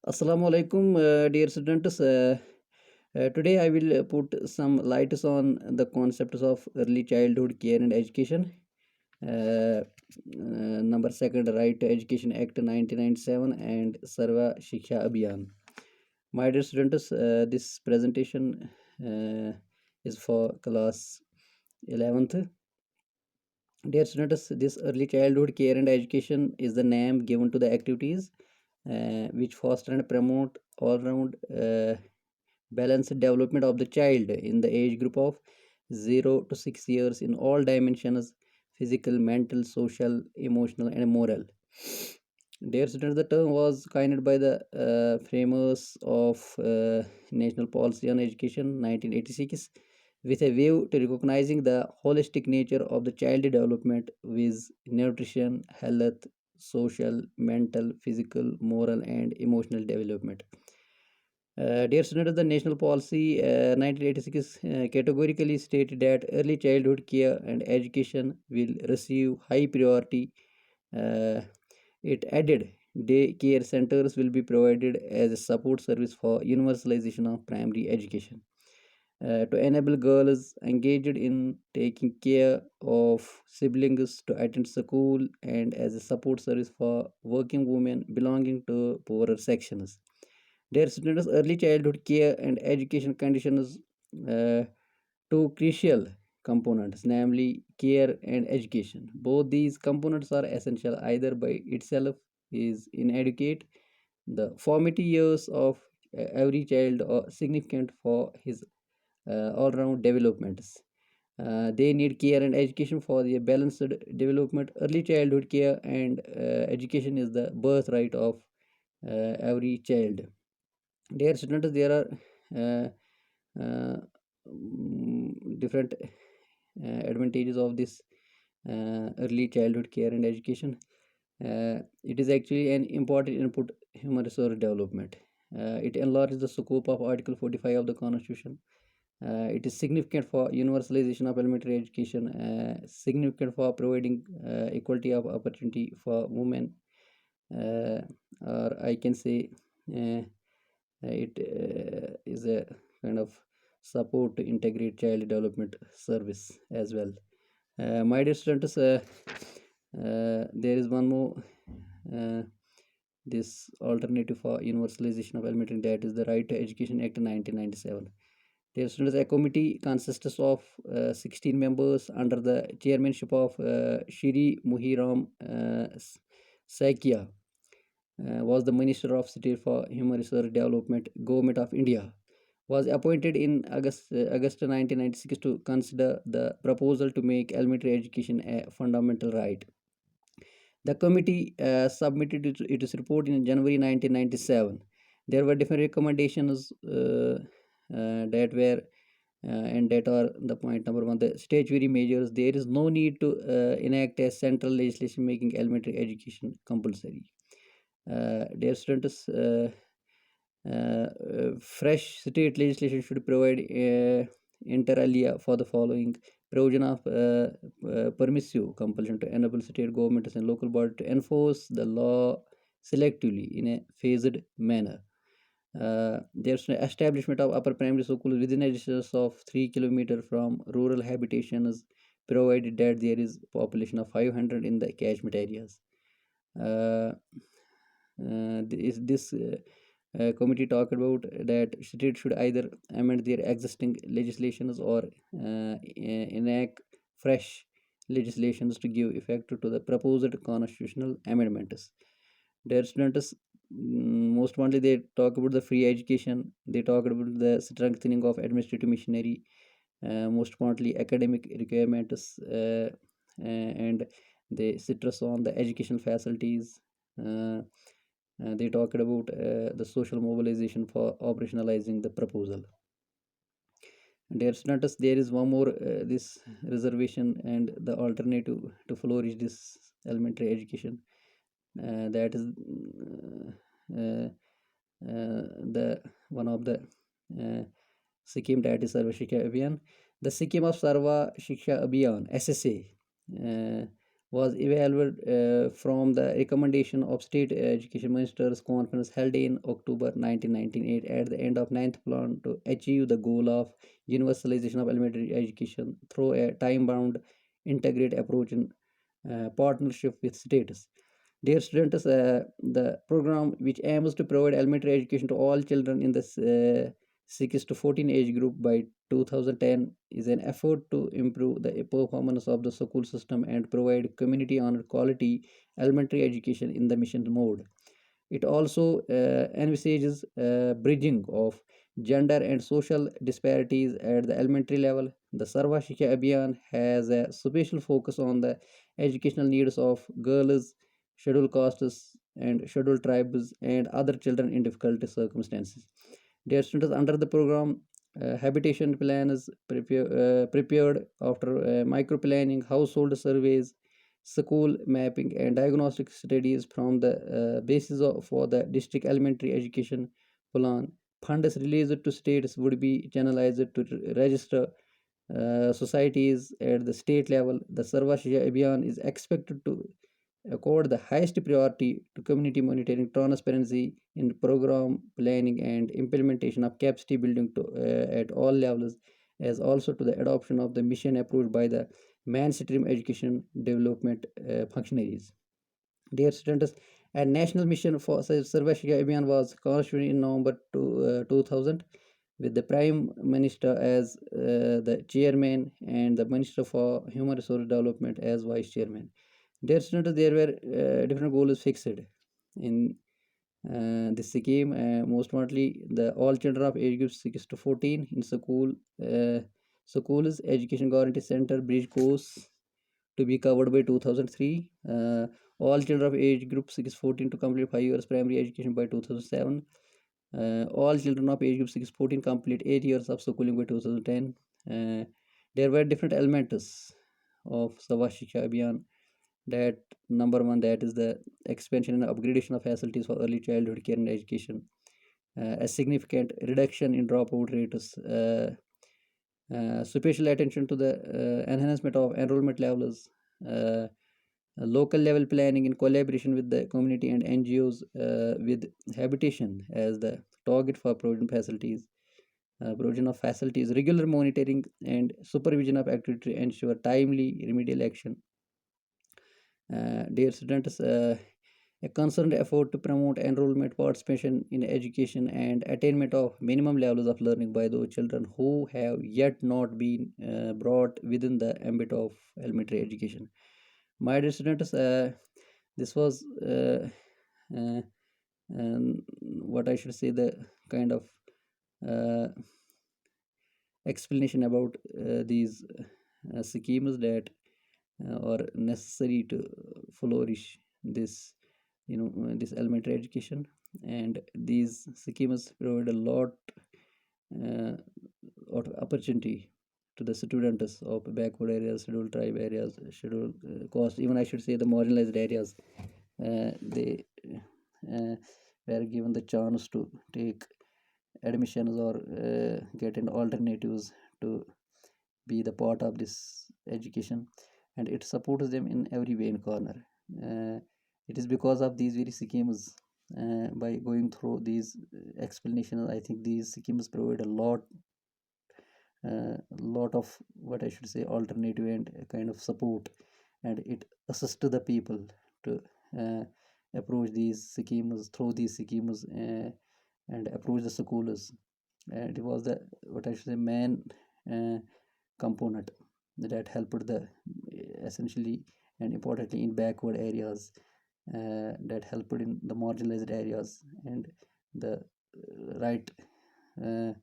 Assalamu alaikum, dear students. Today I will put some lights on the concepts of early childhood care and education. Number second, Right to Education Act 1997 and Sarva Shiksha Abhiyaan. My dear students, this presentation uh, is for class 11th. Dear students, this early childhood care and education is the name given to the activities which foster and promote all-round balanced development of the child in the age group of 0 to 6 years in all dimensions: physical, mental, social, emotional, and moral. Dear students, the term was coined by the framers of National Policy on Education 1986 with a view to recognizing the holistic nature of the child development with nutrition, health, social, mental, physical, moral, and emotional development. Dear students, the national policy 1986 categorically stated that early childhood care and education will receive high priority. Uh, it added day care centers will be provided as a support service for universalization of primary education to enable girls engaged in taking care of siblings to attend school and as a support service for working women belonging to poorer sections. Their students' early childhood care and education conditions two crucial components, namely care and education. Both these components are essential. Either by itself is inadequate. The formative years of every child are significant for his all-round developments. They need care and education for their balanced development. Early childhood care and education is the birthright of every child. Dear students, there are different advantages of this early childhood care and education. It is actually an important input human resource development. It enlarges the scope of Article 45 of the Constitution. It is significant for universalization of elementary education, significant for providing equality of opportunity for women, uh, or I can say uh, it is a kind of support to integrate child development service as well. My dear students, there is one more uh, this alternative for universalization of elementary, that is the Right to Education Act 1997. Dear students, a committee consists of 16 members under the chairmanship of Shri Muhiram Sakya, was the Minister of State for Human Resource Development, Government of India, was appointed in August 1996 to consider the proposal to make elementary education a fundamental right. The committee submitted its report in January 1997. There were different recommendations that were and that are the point number one, the statutory measures. There is no need to enact a central legislation making elementary education compulsory. Dear students, fresh state legislation should provide inter alia for the following: provision of permissive compulsion to enable state governments and local body to enforce the law selectively in a phased manner. There's an establishment of upper primary schools within a distance of 3 kilometers from rural habitations, provided that there is population of 500 in the catchment areas. Uh, this committee talked about that states should either amend their existing legislations or enact fresh legislations to give effect to the proposed constitutional amendments. Dear students, most importantly, they talk about the free education. They talk about the strengthening of administrative machinery. Most importantly, academic requirements, and they stress on the educational facilities. Uh, they talked about the social mobilization for operationalizing the proposal. Dear students, there is one more this reservation and the alternative to flourish this elementary education. That is the one of the uh, scheme, that is Sarva Shiksha Abhiyaan. The scheme of Sarva Shiksha Abhiyaan (SSA) was evaluated from the recommendation of State Education Ministers Conference held in October 1998 at the end of ninth plan to achieve the goal of universalization of elementary education through a time-bound integrated approach in partnership with states. Dear students, the program which aims to provide elementary education to all children in the 6 to 14 age group by 2010 is an effort to improve the performance of the school system and provide community honored quality elementary education in the mission mode. It also envisages bridging of gender and social disparities at the elementary level. The Sarva Shiksha Abhiyaan has a special focus on the educational needs of girls, scheduled castes, and scheduled tribes, and other children in difficult circumstances. Dear students, under the program, habitation plan is prepared after micro planning, household surveys, school mapping, and diagnostic studies from the basis for the district elementary education plan. Funds released to states would be channelized to register societies at the state level. The Sarva Shiksha Abhiyan is expected to accord the highest priority to community monitoring, transparency in program planning, and implementation of capacity building at all levels, as also to the adoption of the mission approved by the mainstream education development functionaries. Dear students, a national mission for Sarva Shiksha Abhiyan was constituted in November 2000 with the Prime Minister as the chairman and the Minister for Human Resource Development as vice chairman. Dear students, there were different goals fixed in this scheme. Most importantly, the all children of age group 6 to 14 in schools, education guarantee center, bridge course to be covered by 2003. All children of age group 6 to 14 to complete 5 years primary education by 2007. All children of age group 6 to 14 complete 8 years of schooling by 2010. There were different elements of Sarva Shiksha Abhiyan. That number one, that is the expansion and upgradation of facilities for early childhood care and education, a significant reduction in dropout rates, special attention to the enhancement of enrollment levels, local level planning in collaboration with the community and NGOs, with habitation as the target for provision of facilities, regular monitoring and supervision of activity to ensure timely remedial action. Dear students, a concerned effort to promote enrollment, participation in education, and attainment of minimum levels of learning by those children who have yet not been brought within the ambit of elementary education. My dear students, this was uh, what I should say, the kind of uh, explanation about these schemes that are necessary to flourish this, this elementary education. And these schemes provide a uh, lot of opportunity to the students of backward areas, scheduled tribe areas, scheduled caste, even I should say the marginalized areas. They uh, were given the chance to take admissions or get an alternatives to be the part of this education, and it supports them in every way in corner. It is because of these very schemes, by going through these explanations, I think these schemes provide a lot of, what I should say, alternative and a kind of support, and it assists the people to uh, approach these schemes, through these schemes, and approach the schools. And it was the, what I should say, main uh, component that helped the, essentially and importantly, in backward areas, that helped in the marginalized areas. And the right, uh,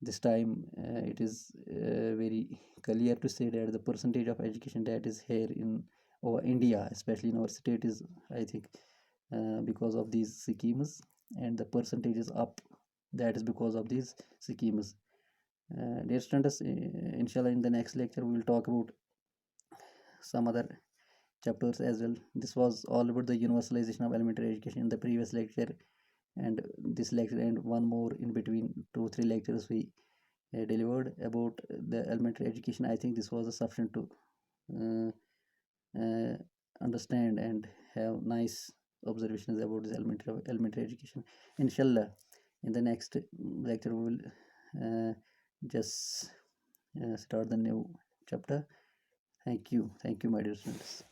this time, it is very clear to say that the percentage of education that is here in our India, especially in our state, is, I think, because of these schemes, and the percentage is up. That is because of these schemes. Dear students, inshallah, in the next lecture, we will talk about some other chapters as well. This was all about the universalization of elementary education in the previous lecture, and this lecture, and one more in between, 2 3 lectures we delivered about the elementary education. I think this was a sufficient to uh, uh, understand and have nice observations about this elementary education. Inshallah, in the next lecture we will just start the new chapter. Thank you, my dear students.